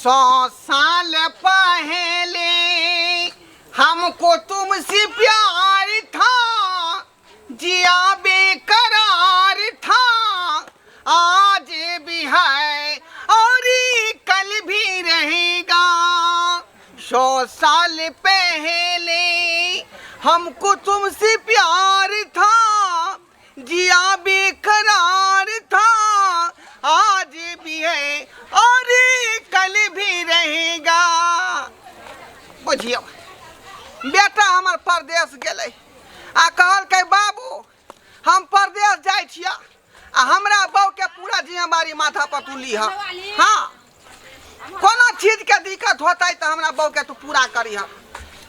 100 साल पहले हमको तुमसे प्यार था, जिया बेकरार था, आज भी है और कल भी रहेगा। 100 साल पहले हमको तुमसे प्यार था, जिया बेकरार था, आज भी है और कल भी रहेगा। बुझियो बेटा हमर परदेश गेलै आ कहलकै बाबू हम परदेश जाइ छियै आ हमरा बहू के पूरा जिम्मेवारी माथा पर तू लीह। हाँ कोनो चीज के दिक्कत होतै तो हमरा बहू के तू पूरा करीह।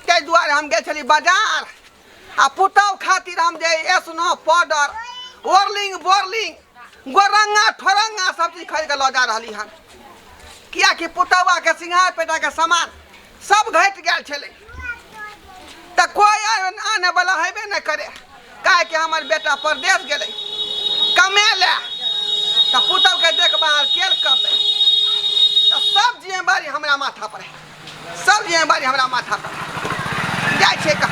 ताहि दुआरे हम गेल छली बाजार आ पुतौह खातिर हम जे एसनो पाउडर ओरलिंग बोरलिंग गोरंगा ठोरंगा सब चीज खरीद के लऽ जा रहली हन, कियाकि पुतौआ के सिंगार पेटा के सामान सब घटि गेल छलै तो कोई आने वाला हेबे नहीं करे। काहे कि हमर बेटा परदेश गेलै कमे ले तो पुतौह के देखभाल के करतै, तो सब जिम्मेवारी हमरा माथा पर है, सब जिम्मेवारी हमरा माथा पर है। जाइ छै का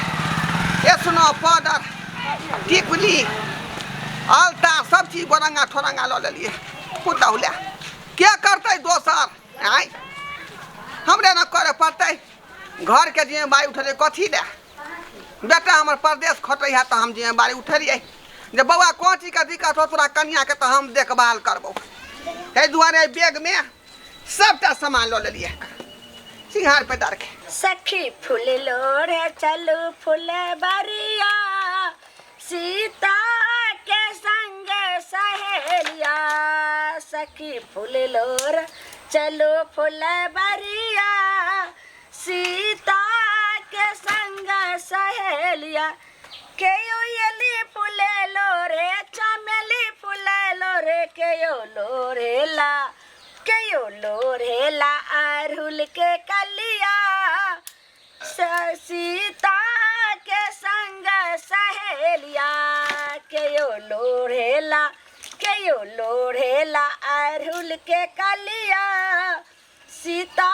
एसनो पाउडर टिकुली अलता सब चीज गोरंगा ठोरंगा लऽ लेलिए पुतौह ले के करतै दोसर आय हमरे न करे पड़तै। घर के जिम्मेवारी उठले कथी ले बेटा हमर परदेश खटै है तो हम जिम्मेवारी उठेलिए जे बौआ कोन चीज के दिक्कत हो तोरा कन्या के तो हम देखभाल करबो। ताहि दुआरे बैग में सबटा सामान लऽ लेलिए सिंगार पेटार के। सखी फूल लोढ़े चलू फूल बरिया, सीता के संग सहेलिया। सखी फूल लोढ़ चलो फूल बरिया, सीता के संग सहेलिया। केयो एली फूले लोरे चमेली फूले लोरे, केयो लोरेला केयो लोरेला अरहुल के कलिया। सीता के संग सहेलिया, केयो लोढ़ेला अरहुल के कलिया। सीता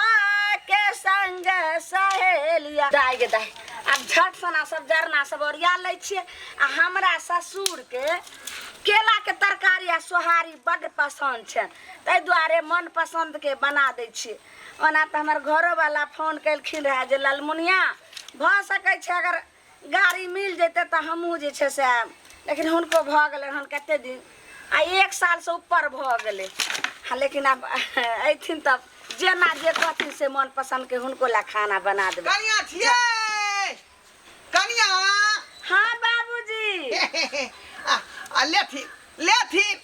के संग सहेलिया। दाय गे दाय अब झट सना सब जरना सब ओरिया लै छियै आ हमरा ससुर के केला के तरकारी आ सोहारी बड्ड पसंद छै, ताहि दुआरे मन पसंद के बना दै छियै। ओना तऽ हमर घरो वाला फोन केलखिन रहे जे ललमुनिया भऽ सकै छै अगर गाड़ी मिल जेतै तऽ हमहूँ जे छै से आयब, लेकिन हुनको भऽ गेलै हन कते दिन आ 1 साल से ऊपर भऽ गेलै हाँ, लेकिन अब अयथिन तब जेना जे कहथिन से मन पसंद के हुनको ला खाना बना देबै। कनिया छियै कनिया। हाँ बाबूजी लेथिन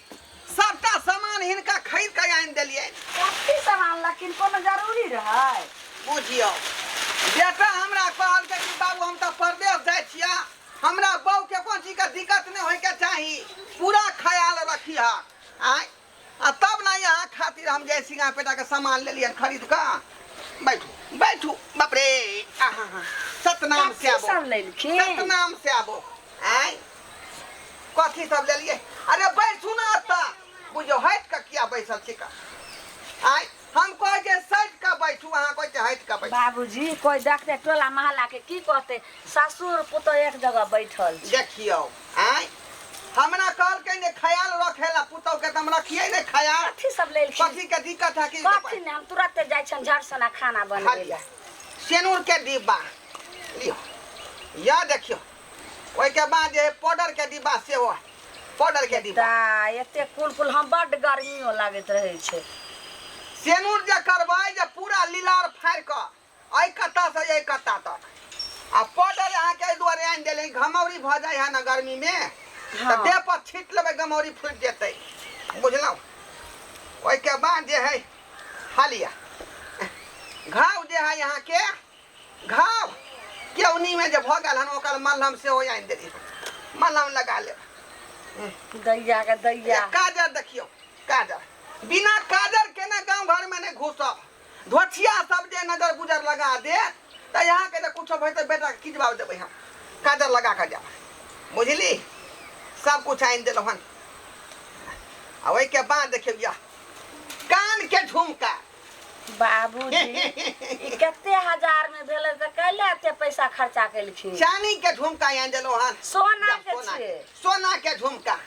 सबटा सामान हिनका खरीद के आनि देलिए। कथी सामान लेकिन कोनो जरूरी रहै? बुझियो बेटा हमरा कहलकै कि बाबू हम तऽ परदेश जाइ छियै, हमरा बहू के कोन चीज के दिक्कत नहीं होय के चाही, पूरा ख्याल रखिह। आय आ तब ना यहाँ खातिर हम जे सिंगार पेटा के सामान ले लियन खरीद का। बैठू बैठू बाप रे सतनाम से आबो, सतनाम से आबो। आय कथी सब ले लिए? अरे बैठू ना त बुझो हट का किया बैसल छी का। आय हम कहे के सट का बैठू, अहाँ कहे के हट का बैठू। बाबूजी कोई देखते टोला महला के की कहते ससुर पुतो एक जगह बैठल छै। देखियो आय हमरा कहलकै ने ख्याल रखेला पुतौ के हम रखिए ने ख्याल। कथी सब लेल छी? कथी के दिक्कत है कि कथी ने हम तुरंत जाय छन झट सना खाना बनबै ला। सेनूर के डिब्बा लियो या देखियो, ओइ के बाद जे पाउडर के डिब्बा से हो पाउडर के डिब्बा एते कुल हम बड्ड गर्मियो लागत रहे छै। सेनूर जे करबै जे पूरा लीलार फाड़ के एहि कत्ता से एहि कत्ता तक आ पाउडर अहाँ के दुआरे आनि देले घमौरी भ जाय है ना गर्मी में तो देह पर छीट लेबै गमौरी फूट जेतै बुझलौ। ओइ के बाद जे है हालिया घाव जे है यहाँ के घाव केउनी में जे भ गेल हन ओकर मलहम से हो आनि देली, मलहम लगा ले। दैया के दैया काजर देखियो काजर बिना काजर के ना गांव घर में नहीं घुसब। धोछिया सब जे नजर गुजर लगा दे तो यहाँ के तो कुछ भइते बेटा की जवाब देबै हम। काजर लगा के जा बुझली, सब कुछ आनि देलौ हन। आ ओइ के बाद देखियो या कान के झुमका बाबूजी ई कते हजार में भेल त कैले एते पैसा खर्चा केलखिन? चानी के झुमका यहाँ देलो हन, सोना के छे। सोना के झुमका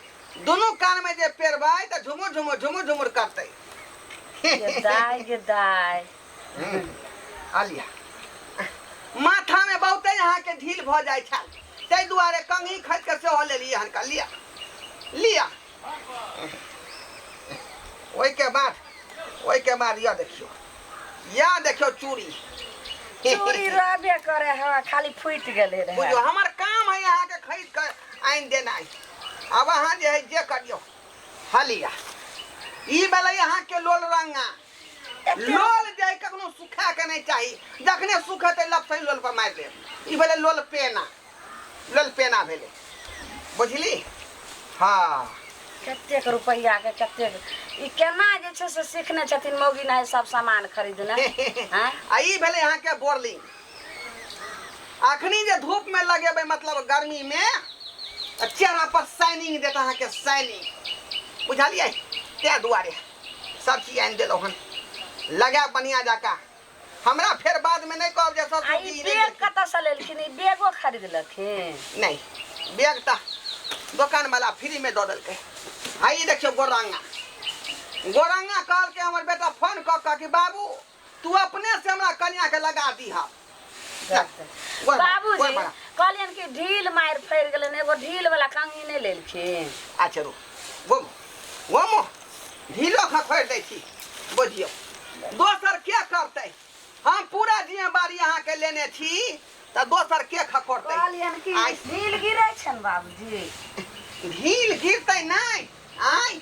दोनों कान में जे पेरबाई त झुमुर झुमुर झुमुर झुमुर करते। गे दाई आलिया माथा में बहुते यहाँ के ढील भ जाय छल, तै दुआरे कंघी खरीद के सेहो ले लिया हन का लिया लिया। ओई के बाद या देखियो चूड़ी चूड़ी रहबे करे है, खाली फूट गेले रहे। बुझो हमर काम है यहाँ के खरीद कर आइन देना। अब अहाँ जे है जे करियो हलिया ई बेला यहाँ के लोल रंगा लोल जाय कखनो सुखा के नहीं चाहिए, जखने सुखते लपसै लोल पर मार दे। ई बेले लोल पेना भेले, बुझली? हाँ कते रुपैया के कते ई केना जे छै से सीखने छथिन मौगी ने सब सामान खरीदने हैं? आ ई भेले यहाँ के बोरलिंग। अखनी जे धूप में लगेबे मतलब गर्मी में चेहरा पर शाइनिंग देता अहाँ के शाइनिंग, बुझलिए? ते दुआरे सब चीज आइन देलो हन, लगा बढ़िया जाका। हमरा फिर बाद में नहीं कहब जे सब चीज बैग कत से लेलखिन? ई बैगो खरीद लखिन? नहीं, बैग ता दुकान वाला फ्री में दो देलके। आई देखियो गोरंगा कहल के हमर बेटा फोन क कि बाबू तू अपने से हमरा कन्या के लगा दीहा। बाबूजी कहलियन कि ढील मार फैर गेलन, एगो ढील वाला कंघी नहीं लेलखिन? अच्छा रो वो ढीलो खखोर दै छी, बुझियो दोसर के करतै? हम पूरा जिम्मेवारी अहाँ के लेने छी त दोसर के खखोरतै? कहलियन कि ढील गिरै छन बाबूजी? ढील गिरतै नहीं, आई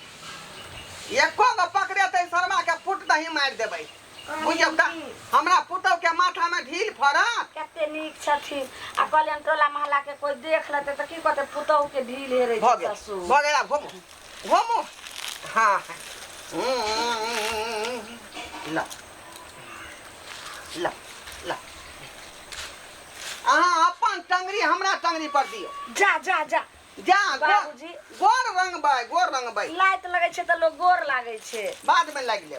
एको गो पकड़ेतै शर्मा के फुट दही मार देबै। बुझियो त हमरा पुतौ के माथा में ढील फरत। कते नीक छथिन, आ कहलियन टोला मोहल्ला के कोई देख लेते त की कहते पुतौ के ढील हेरै ससुर। भगेला घुमो हाँ ला अहाँ अपन टंगरी हमरा टंगरी पर दियो। जा बाबूजी गोर रंग बाई लाइत लगे छे त लोग गोर लागे छे, बाद में लाग ले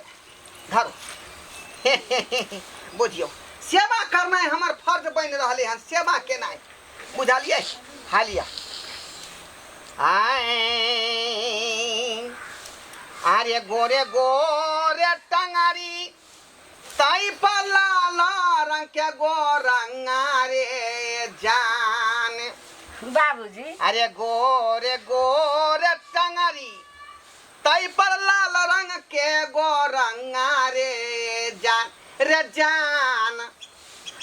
धरो। बुझियो सेवा करना हमर फर्ज बन रहले हन, सेवा केनाइ, बुझलिए? हालिया अरे गोरे टंगरी ताई पर लाल रंग के गोरंगा रे जान। बाबूजी अरे गोरे टंगरी ताई पर लाल रंग के गोरंगा रे जान।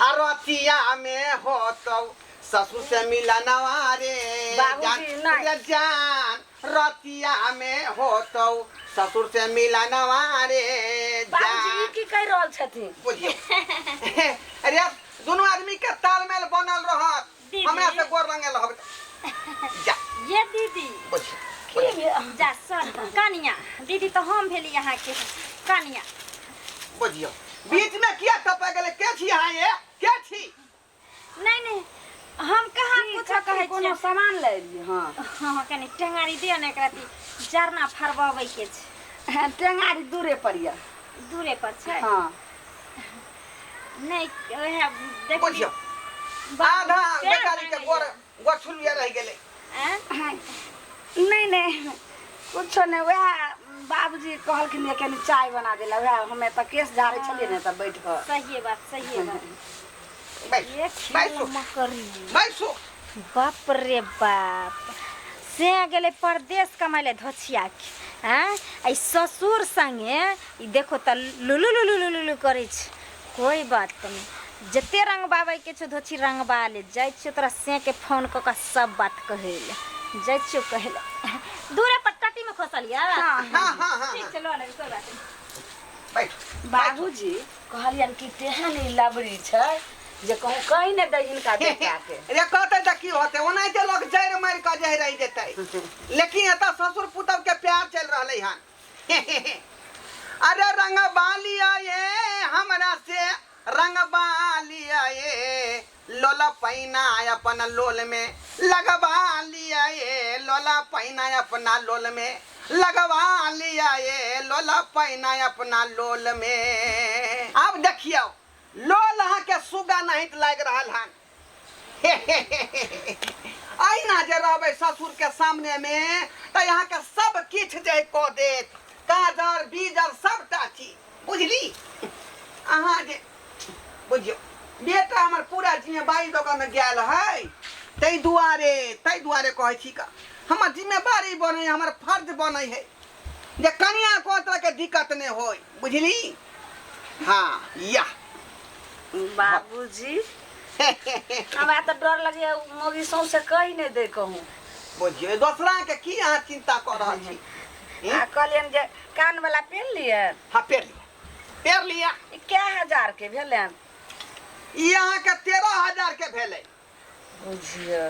अरतिया में हो तो ससुर से मिलनवा रे जान, रतिया में हो तो ससुर से मिलनवा रे बाबूजी की कह रहल छथिन? बुझियो अरे दोनों आदमी के तालमेल बनल रहत, हमरा से गोर रंगे रहब। जा ये दीदी बुझियो जा सर कनिया दीदी तो हम भेली यहाँ के कनिया। बुझियो बीच में किया टपक गेले? के छी अहाँ? ये के छी? नहीं हम कहाँ कुछ कहे कोनो सामान ले ली। हाँ कनी टेंगारी दियो ने एकरा जरना फरबावे के छै। टेंगारी दूरे पर या दूरे पर छै? हाँ नहीं ओहे देख बुझियो आधा बेचारी के गोर छुलिया रह गेले। नहीं कुछ नहीं, वह बाबूजी कहलखिन कनी चाय बना देला, वह हमें त केस झाड़े छलिए ने त बैठ कर। सही बात बैसो बाप रे बाप से गेले परदेश कमाइले धोछिया के। हैं ससुर संगे ई देखो त लुलु करे छ। कोई बात नहीं, जते रंग बाबे के छ धोछी रंग बाले जाय छ तोरा से के फोन क के सब बात कहेले जाय छ कहेले दूरे पर टटी में खोसलिया। हां ठीक चलो ना कोई बात नहीं। बैठ बाबूजी कहलियन कि तेहन ई लबड़ी छै जे कहूं कहीं ने दे इनका बेटा के। रे कहते त की होते ओनाइ के लोग जैर मार के जह रही देते, लेकिन एता ससुर पुतव के प्यार चल रहले हन। अरे रंग बालिया ये हमरा से रंग बालिया ये लोला पैना अपन लोल में लगवा लिया ये लोला पैना अपना लोल में लगवा लिया ये लोला पैना अपना लोल में। अब देखियो लोल अहाँ के सुगा नहीं लाग रहल हन अहिना जे रहबै ससुर के सामने में तो यहाँ के सब किछ जे कह देत काजर बीजर सबटा चीज बुझली अहाँ जे बुझियो बेटा हमर पूरा जिम्मेवारी दऽ कऽ गेल है तै दुआरे कहै छी का हमर जिम्मेवारी बनै हमर फर्ज बनै है जे कनिया को तरह के दिक्कत नहीं होय बुझली। हाँ या बाबूजी हमरा तो डर लगे मोगी सौंसे कही नहीं दे कहूँ बुझियो दूसरा के की अहाँ चिंता कर रहल छी आ कहलियन जे कान वाला पेन लिए हाँ पेर लिया क्या हजार के भेलन ई अहाँ के 13,000 के भेलै बुझियो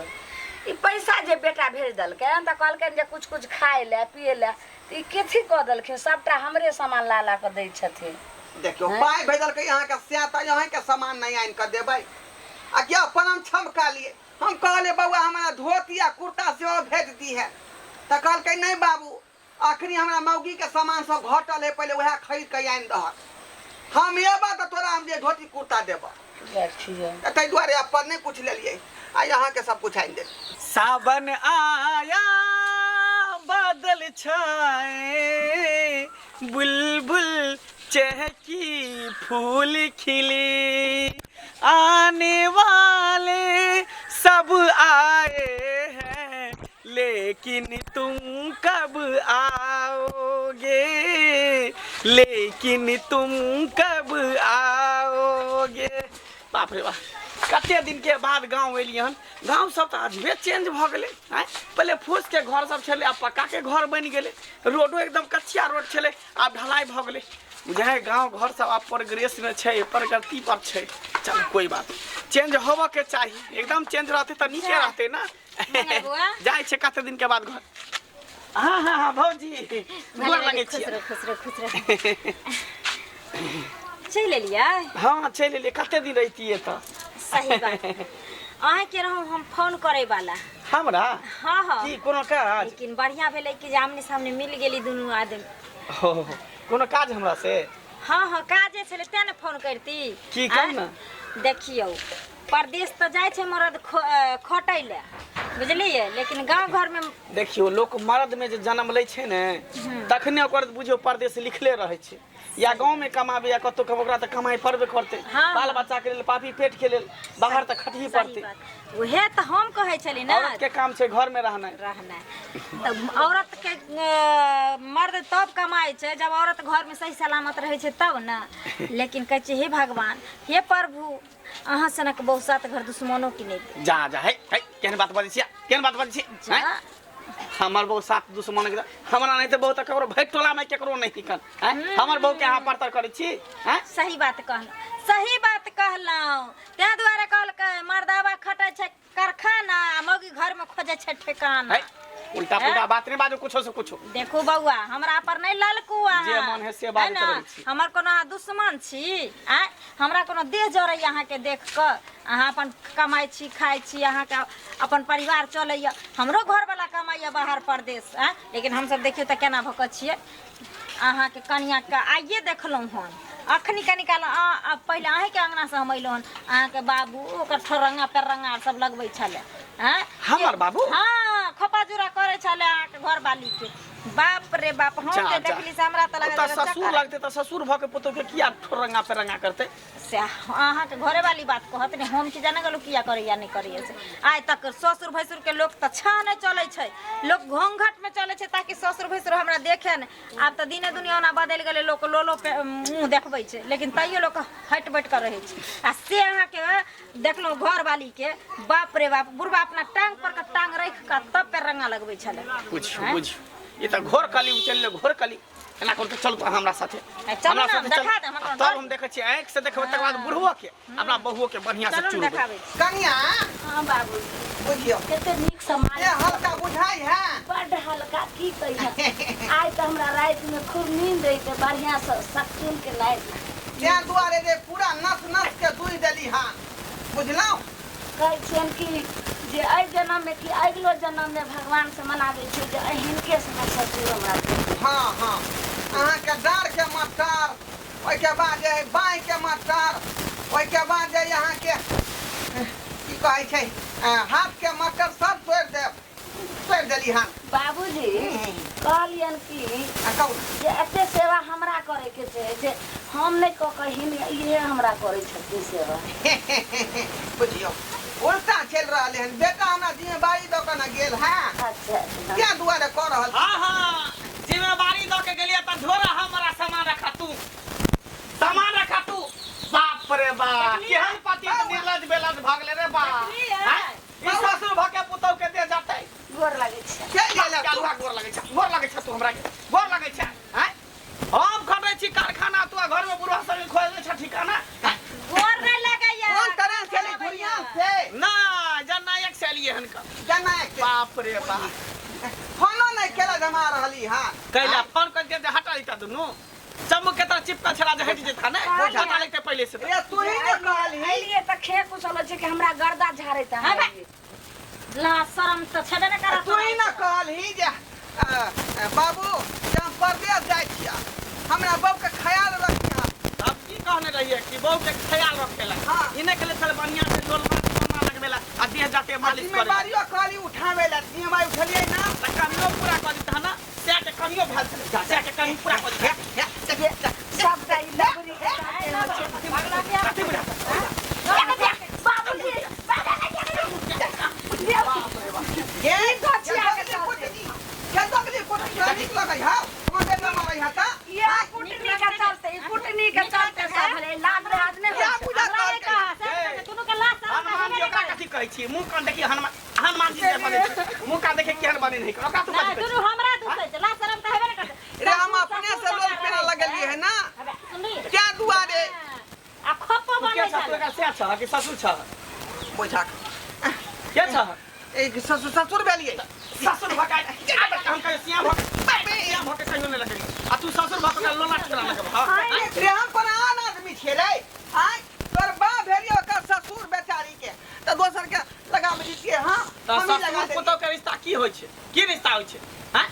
ई पैसा जे बेटा भेज दलकै त कहलकै जे कुछ कुछ खाए ले पिए ले ई कथी कह दलकै सबटा हमरे सामान ला ला के दै छथिन देखियो पाई भेजलकै अहाँ के से त अहाँ के सामान नहीं आइन के देबै आ क्या परम छमका लिए हम कहले बउआ हमरा धोती आ कुर्ता से भेज दी है त कहलकै नहीं बाबू आखिरी हमरा मौगी के सामान सब घटल है पहले वह खरीद के आइन दह हम एबा त तोरा हम जे धोती कुर्ता देबा देखियो तै दुआरे अपन नहीं पूछ लेलिए आ यहाँ के सब कुछ आइन दे। सावन आया बादल छाए बुलबुल चहकी फूल खिले आने वाले सब आए हैं लेकिन तुम कब आओगे लेकिन तुम कब आओगे। बाप रे बाप कते दिन के बाद गाँव एलियन गाँव सब तो अजबे चेंज भ गेले हैं पहले फूस के घर सब छले अब पक्का के घर बन गेले रोडो एकदम कच्चा रोड छले अब ढलाई भ गेले बुझाए गाँव घर सब अब प्रोग्रेस में छै प्रगति पर छै। चल कोई बात चेंज होबे के चाहिए एकदम चेंज रहते तो नीचे रहते ना जाए छे कते दिन के बाद घर। हाँ हाँ हाँ भौजी गोर लगे छी खुश रह चल लिया हाँ चल ले कते दिन रहती है तो सही बात अहाँ के रहूं हम फोन करे वाला हमरा हाँ हाँ की कोनो काज लेकिन बढ़िया भेलै कि आमने सामने मिल गेली दुनू आदमी हो कोनो काज हमरा से हाँ हाँ काजे छलै तें ने फोन करती की कहू ना देखियो परदेश तो जाय छै मरद खटै ले बुझलिए लेकिन गांव घर में देखियो लोग मर्द में जे जन्म लै छै ने तखने ओकर बुझियो परदेश लिखले रहै छै या गांव में कमाबे या कतो ओकरा त कमाई पड़बे करते हाँ, बाल बच्चा के लेल पापी पेट के लेल बाहर त खटही पड़ते उहे त हम कहै छली ना औरत के काम छै घर में रहना तब औरत के मर्द तब कमाई छै जब औरत घर में सही सलामत रहे छै तब ना लेकिन कहै छै हे भगवान हे प्रभु अहाँ सनक बहुत सात घर दुश्मनों की नहीं जा जा है केहन बात बजै छी केहन बात बजै छी हमर बहु साथ दुश्मन के हमरा नहीं तो बहुत ककरो भेट टोला में केकरो नहीं निकल हमर बहु के यहाँ परतर करै छी सही बात कहलौं ते द्वारे कहलकै मर्दावा खटै छै कारखाना मौगी घर में खोजे छै ठिकाना उल्टा पुल्टा बात नहीं बाजू कुछो से कुछो देखो बउआ हमरा पर नहीं ललकू जे मन है से बात करै छी हमर कोनो दुश्मन छी हमरा कोनो देह जरै अहाँ के देख क अहाँ अपन कमाई छी खाई छी अहाँ के अपन परिवार चलैया हमरो घर वाला कमाइया बाहर परदेश लेकिन हम सब देखियो त केना भक छियै अहाँ के कनिया के आइए देखलौं हन अखनी कनी काल पहले अहीं के अंगना से हम अइलौं हन अहाँ के बाबू ओकर ठरंगा पेरंगा सब लगबै छले हमर बाबू हाँ खपा जुरा करे छले अहाँ के घर वाली के बाप रे बाप हम के देखली से हमरा त लगे ससुर लगते त ससुर भ के पुतो के किया ठरंगा पेरंगा करते से अहाँ के घरे वाली बात कहत ने हम की जाने गलो किया करे या नहीं करे से आइ तक ससुर भैसुर के लोग त छा नहीं चले छै लोग घोंघट में चले छै ताकि ससुर भैसुर हमरा देखे न अब त दिने दुनिया ना बदल गेले लोग लोलो पे मुंह देखबै छै लेकिन तइयो लोग हट बैठ कर रहे छै आ से अहाँ के देखलो घर वाली के बाप रे बाप बुढ़वा अपना टांग पर का टांग रख का तब पे रंगा लगबै छले बुझ ये त घोर कली उचल घोर कली एना करके चल हमरा साथे हमरा साथे देखा दे हम तब हम देखै छी आंख से देखबै तक बाद बुढ़वा के अपना बहुओ के बढ़िया से चुन कनिया हां बाबू बुझियो कते नीक समाज ये हल्का बुझाई है बड़ हल्का की कहिया आज त हमरा रात में खूब नींद आइते बढ़िया से सकून के लाइट ते दुआरे रे पूरा नस नस के दुई देली हां बुझलौ कहै छियन कि जे आई जन्म में कि अगलो जन्म में भगवान से मनाबै छै जे हिनके से ससुर हमरा हां हां अहाँ के डार के मटर ओइके बाद जे बाई के मटर, ओइके बाद जे यहाँ के की कहै छै हाथ के मटर सब तोड़ देली हन। बाबूजी कहलियन कि कहू जे एते सेवा हमरा करे के छै जे हम नहीं कहिन ये हमरा करे छथिन सेवा। बुझियो उल्टा चल रहले हन। बेटा हमरा जिम्मेवारी दऽ के न गेल है, अच्छा क्या दुआरे कऽ रहल छी? हाँ जिम्मेवारी दऽ के गेलिए त झोरा हमरा सामान रखा तू, सामान रखा तू। बाप रे बाप केहन पति त निर्लज बेलज भगले रे बा। ई ससुर भके पुतौ के दे जातै। गोर लागे छै। चल गेल क्या हुआ? गोर लगे छ तू हमरा के, गोर लगे छ हैं? हम खटै छी कारखाना, तू घर में बुढ़वा संग खोल छ ठिकाना। गोर नहीं लगैया। कौन तरह चली दुनिया से? ना जननायक से लिए हन का। जननायक के बाप रे बाप फोनो नहीं केला जमा रहली हां। कैला फोन कर दे हटा लेता दुनु। चम्मू के तरह चिपका छड़ा जे हट जेता ने, हटा लेते पहले से। ये तू ही ने कहली। लिए त खे कुछल छै कि हमरा गर्दा झाड़ैत हाँ बे। ला शरम तो छबे न करत। तू ही ने कहली जे बाबू जब परदेश जाइ छिया हमरा बाबू के ख्याल रखिया। अब की कहने रहिए कि बहू के ख्याल रखेला। हाँ। इने के लिए चल बढ़िया से डोल मार लगवेला आ देह जाते मालिश करे। जिम्मेवारियो कहली उठावे ला, जिम्मेवारी उठलिए ना। त कमियो पूरा कर दिता ना, से के कमियो भेल छले, से के कमी पूरा कर दिता। सब का इलाबरी के साथे कथि बुझा? बाबूजी ये गछिया के पुटनी के दगली पुटनी निक लगै हा। हम बेटा मारै हा त ये कुटनी का चलते सब भले लाज राज ने क्या पूजा हमरा कर कहा से तुनु के ला शरम हनुमान जी तो ओकरा कथि कहै छी? मुंह कान देखि हनुमान जी के बने छै। मुंह कान देखि केहन बने नहीं ओकरा तू नहीं कथि तुनु हमरा दूसरे से ला शरम तो हेबे न करते। रे हम अपने से लोल पेरा लगलिए है ना। सुनली क्या दुआरे आ खप्पो के बने छ? तू छले। एका से छ कि ससुर छ? बुझा के छ? एक ससुर भेलिए। ससुर भकाय हम कहे सिया भक सिया भक कहियो नहीं लगेली। आ तू ससुर भक के लोला ठकरा लगब। हां रे हम पर आन आदमी छे रे। आय तोर बा भेलियो का ससुर बेचारी के त दोसर के लगा दीजिए। हां त हम ही लगा ससुर पुतौ के रिश्ता की होय छै? की रिश्ता होय छै? हैं?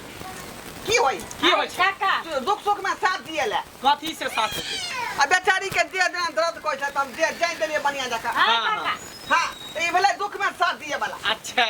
की होई? की होय छै? काका दुख सुख में साथ दिए ले। कथी से साथ होय? आ बेचारी के दे देना दर्द कोइ छै त हम दे जाय देलिए बढ़िया जका। हां हाँ, काका हां ई भेले दुख में साथ दिए वाला। अच्छा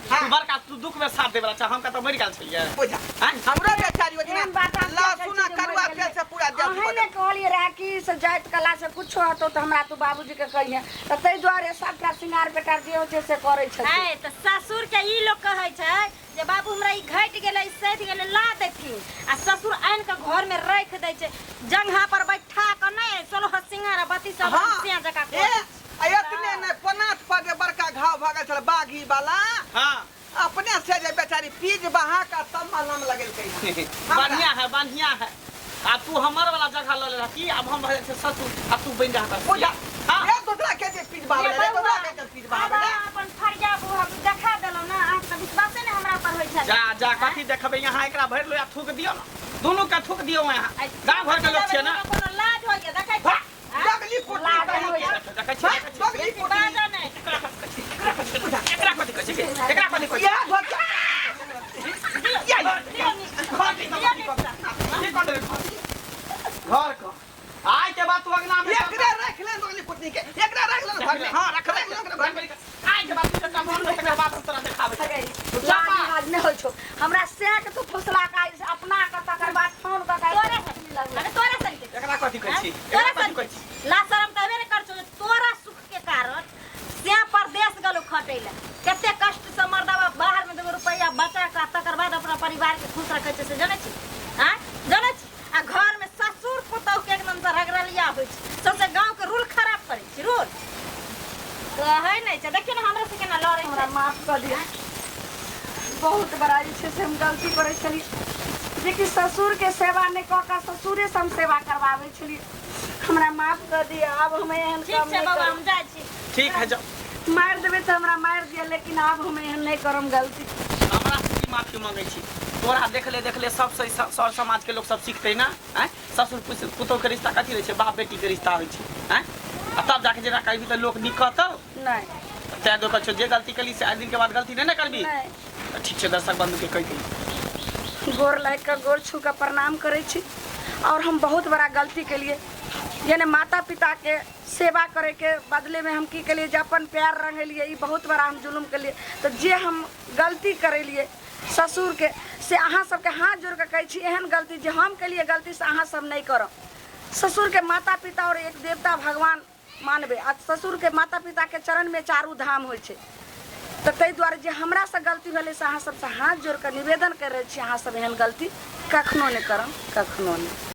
तू बड़का तू दुख में साथ देबला छ, हम का त मरि गेल छलिए। बुझा हैं? हमरा बेचारी ओजना एहन बात आप लहसुन आ करुआ तेल से पूरा दे अहने कहलिए रहा कि से जाइत कला से कुछो हतो त हमरा तू बाबूजी के कहिए त तै दुआरे सबका सिंगार बेटा जे होते से करे छथिन। है त ससुर के ई लोग कहै छै जे बाबू हमरा ई घट गेलै सैध गेलै ला देथिन आ ससुर आइन के घर में रख दै छै जंघा पर बैठा के नहीं सोलो सिंगार बत्ती सब सिया जका ए एतने ने पनाथ पर जे बड़का घाव भागल छल बागी वाला। हां अपने से जे बेचारी पीज बहा का सब मलम लगेलकै। बढ़िया है बढ़िया है। आ तू हमर वाला जगह ल ले रही। अब हम भले से ससुर आ तू बन जा कर। बुझा हां ए दूसरा के जे पीज बहा ले दूसरा के जे पीज बहा ले। अपन फरिया बुहा देखा देलो ना आज त विश्वास ने हमरा पर होय छै। जा कथी देखबे यहाँ एकरा भर लो या थूक दियो ना, दोनों का थूक दियो यहाँ। गांव घर के लोग छे ना। कोनो लाज होय के देखै छै। दगली पुटनी कहि के देखै छी दगली पुटनी बाजा नहीं एकरा कथी कहै छी? एकरा कथी कहै छी? या भक्का या घर को आय के बात तू अंगना में एकरा रख ले दगली पुटनी के एकरा रख ले घर में। हां रख ले आय के बात तू काम मन में के बात तोरा देखावे। लाज ने होय छो हमरा से के तू फुसला का अपना का तकर बाद फोन का तोरे अरे तोरे सही एकरा कथी कहै छी? तोरे एकरा कथी कहै छी? ला शरम तबे ने कर छो तोरा सुख के कारण से परदेश गलो खटैला कते कष्ट से मर्दवा बाहर में 2 रुपया बचा का तकर बाद अपना परिवार के खुश रखे छै से जाने छी। हां जाने छी आ घर में ससुर पुतौ के एकदम से रगरलिया होय छै सबसे गांव के रूल खराब करे छी रूल कहै नै छै। देखियो ना हमरा से केना लड़ै हमरा छै। माफ कर दिया बहुत बड़ा जे से हम गलती करे छली जे कि ससुर के सेवा नहीं क का ससुरे से हम सेवा करवावे छली। हमरा माफ कर दिया अब हम एहन ठीक काम छै नहीं बाबा करब। हम जाइ छी। ठीक है जाओ। मार देबे त हमरा मार दिया लेकिन अब हम एहन नहीं करम गलती। हमरा से की माफी मांगै छी? तोरा देखले सब सही सर समाज के लोग सब सीखते ना। हैं? ससुर पुतौ के रिश्ता कथी रहै छै? बाप बेटी के रिश्ता होय छै। हैं? आ तब जाके जेना कहबी त लोग नीक कहतौ। नहीं तै दो कछो जे गलती कली से 8 दिन के बाद गलती नहीं ना करबी। नहीं ठीक छै दर्शक बंधु के कहि दी। गोर लाग कर गोर छू कर प्रणाम करे छी और हम बहुत बड़ा गलती के लिए यानी माता पिता के सेवा करे के बदले में हम की कलिए जे अपन प्यार रंगेलिए, ई बहुत बड़ा हम जुलुम के लिए। तो जे हम गलती करेलिए ससुर के से अहाँ सबके हाथ जोड़ के कहै छी एहन गलती जे हम के लिए गलती से अहाँ सब नहीं करब। ससुर के माता पिता और एक देवता भगवान मानबे आ ससुर के माता पिता के चरण में 4 धाम होइ छै। तो ताहि दुआरे जे हमरा से गलती भेलै से अहाँ सबसे हाथ जोड़ के निवेदन कर रहे छी, अहाँ सब एहन गलती कखनो नहीं करब, कखनो नहीं।